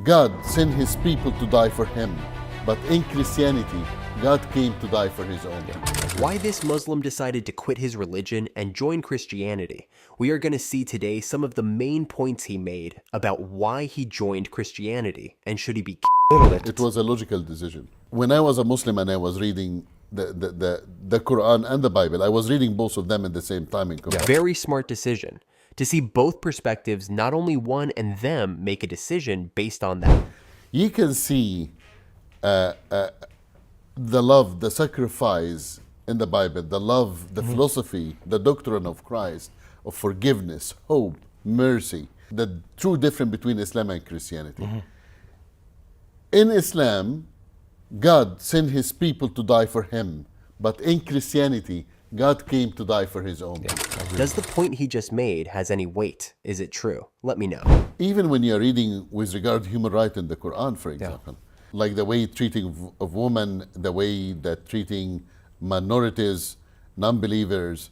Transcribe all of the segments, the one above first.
God sent his people to die for him, but in Christianity, God came to die for his own. Why this Muslim decided to quit his religion and join Christianity. We are going to see today some of the main points he made about why he joined Christianity and should he be It was a logical decision. When I was a Muslim and I was reading the Quran and the Bible, I was reading both of them at the same time in Quran. Very smart decision to see both perspectives, not only one and them make a decision based on that. You can see the love, the sacrifice in the Bible, the love, the philosophy, the doctrine of Christ, of forgiveness, hope, mercy, the true difference between Islam and Christianity. In Islam, God sent his people to die for him, but in Christianity, God came to die for his own people. Does the point he just made has any weight? Is it true? Let me know. Even when you're reading with regard to human rights in the Quran, for example, like the way treating of women, the way that treating minorities, non-believers,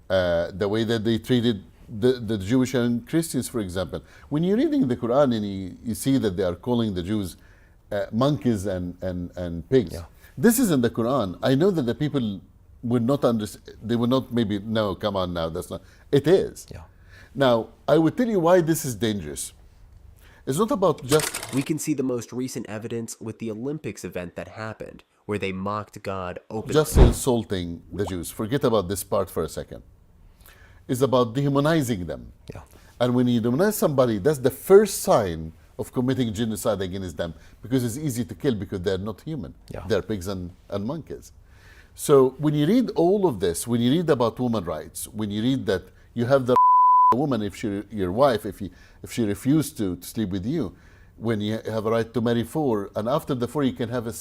the way that they treated the Jewish and Christians, for example. When you're reading the Quran and you see that they are calling the Jews monkeys and pigs. This is in the Quran. I know that the people would not understand, they would not maybe, no, come on now, that's not, it is. Now, I would tell you why this is dangerous. It's not about just... We can see the most recent evidence with the Olympics event that happened, where they mocked God openly. Just insulting the Jews. Forget about this part for a second. It's about dehumanizing them. And when you dehumanize somebody, that's the first sign of committing genocide against them, because it's easy to kill because they're not human. They're pigs and monkeys. So when you read all of this, when you read about women's rights, when you read that you have the woman, if she, your wife, if she refused to sleep with you, when you have a right to marry four, and after the four you can have a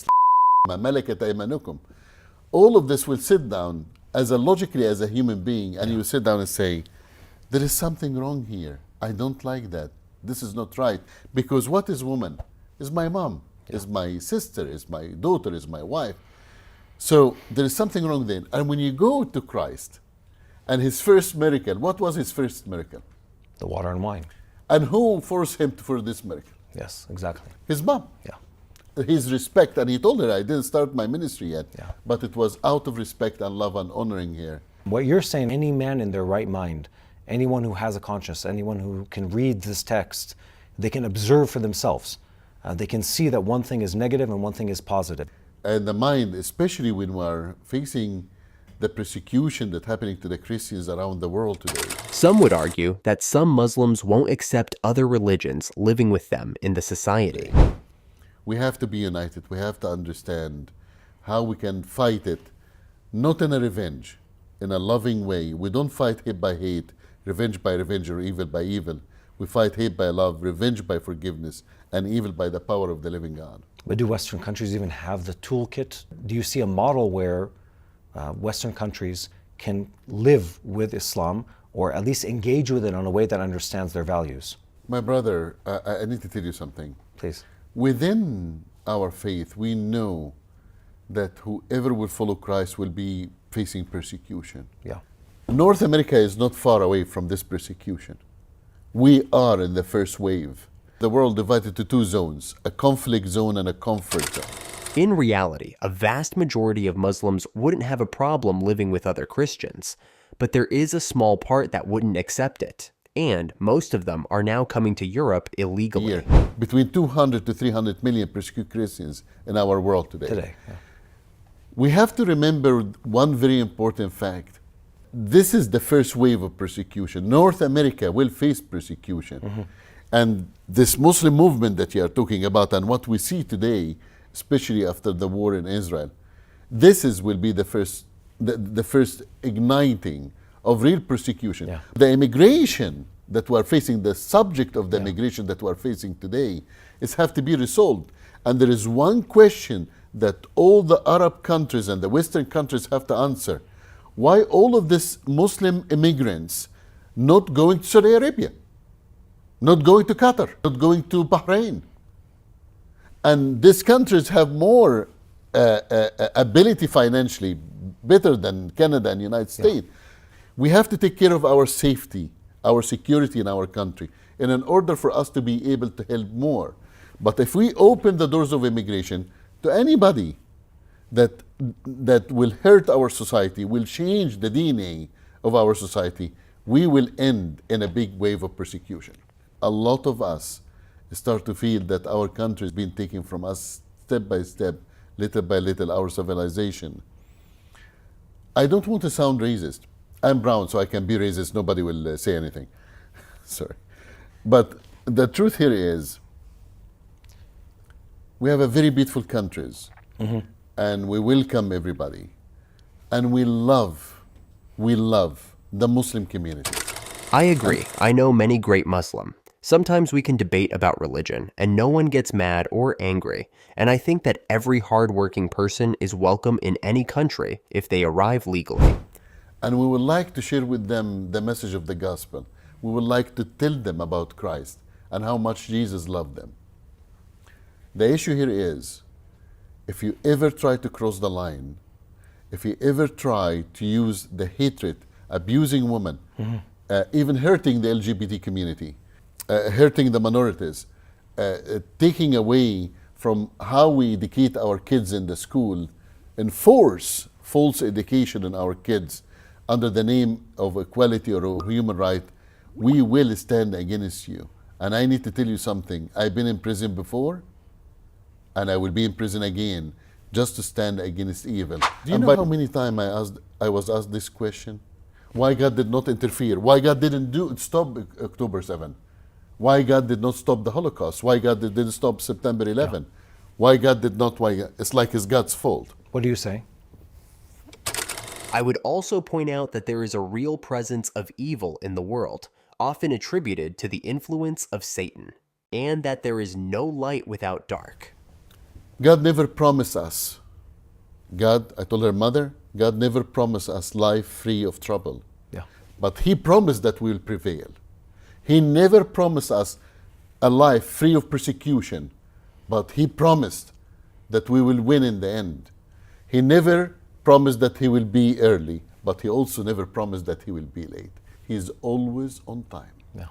malakat aymanukum. All of this will sit down as logically as a human being, and you sit down and say, there is something wrong here. I don't like that. This is not right. Because what is woman? Is my mom, is my sister, is my daughter, is my wife. So there is something wrong there. And when you go to Christ and his first miracle, what was his first miracle? The water and wine. And who forced him for this miracle? Yes, exactly. His mom. His respect, and he told her, I didn't start my ministry yet, but it was out of respect and love and honoring her. What you're saying, any man in their right mind, anyone who has a conscience, anyone who can read this text, they can observe for themselves. They can see that one thing is negative and one thing is positive. And the mind, especially when we're facing the persecution that's happening to the Christians around the world today. Some would argue that some Muslims won't accept other religions living with them in the society. We have to be united. We have to understand how we can fight it, not in a revenge, in a loving way. We don't fight hate by hate, revenge by revenge, or evil by evil. We fight hate by love, revenge by forgiveness, and evil by the power of the living God. But do Western countries even have the toolkit? Do you see a model where Western countries can live with Islam, or at least engage with it in a way that understands their values? My brother, I need to tell you something. Please. Within our faith, we know that whoever will follow Christ will be facing persecution. North America is not far away from this persecution. We are in the first wave. The world divided to two zones, a conflict zone and a comfort zone. In reality, a vast majority of Muslims wouldn't have a problem living with other Christians, but there is a small part that wouldn't accept it. And most of them are now coming to Europe illegally. Between 200 to 300 million persecuted Christians in our world today. We have to remember one very important fact. This is the first wave of persecution. North America will face persecution. And this Muslim movement that you are talking about, and what we see today, especially after the war in Israel, will be the first igniting of real persecution. The immigration that we are facing, the subject of the immigration that we are facing today, is have to be resolved. And there is one question that all the Arab countries and the Western countries have to answer. Why all of these Muslim immigrants not going to Saudi Arabia, not going to Qatar, not going to Bahrain? And these countries have more ability financially, better than Canada and United States. We have to take care of our safety, our security in our country, and in order for us to be able to help more. But if we open the doors of immigration to anybody that will hurt our society, will change the DNA of our society, we will end in a big wave of persecution. A lot of us start to feel that our country is being taken from us step by step, little by little, our civilization. I don't want to sound racist. I'm brown, so I can be racist. Nobody will say anything. Sorry. But the truth here is, we have a very beautiful countries, and we welcome everybody, and we love the Muslim community. I agree. I know many great Muslim. Sometimes we can debate about religion, and no one gets mad or angry. And I think that every hardworking person is welcome in any country if they arrive legally. And we would like to share with them the message of the gospel. We would like to tell them about Christ and how much Jesus loved them. The issue here is, if you ever try to cross the line, if you ever try to use the hatred, abusing women, even hurting the LGBT community, hurting the minorities, taking away from how we educate our kids in the school, enforce false education in our kids under the name of equality or human right, we will stand against you. And I need to tell you something. I've been in prison before, and I will be in prison again, just to stand against evil. Do you know how many times I was asked this question? Why God did not interfere? Why God didn't stop October 7? Why God did not stop the Holocaust? Why God didn't stop September 11? Why God did not? It's like it's God's fault. What do you say? I would also point out that there is a real presence of evil in the world, often attributed to the influence of Satan, and that there is no light without dark. God never promised us. I told her mother, God never promised us life free of trouble. Yeah. But He promised that we will prevail. He never promised us a life free of persecution, but He promised that we will win in the end. He never promised that He will be early, but He also never promised that He will be late. He is always on time. Yeah.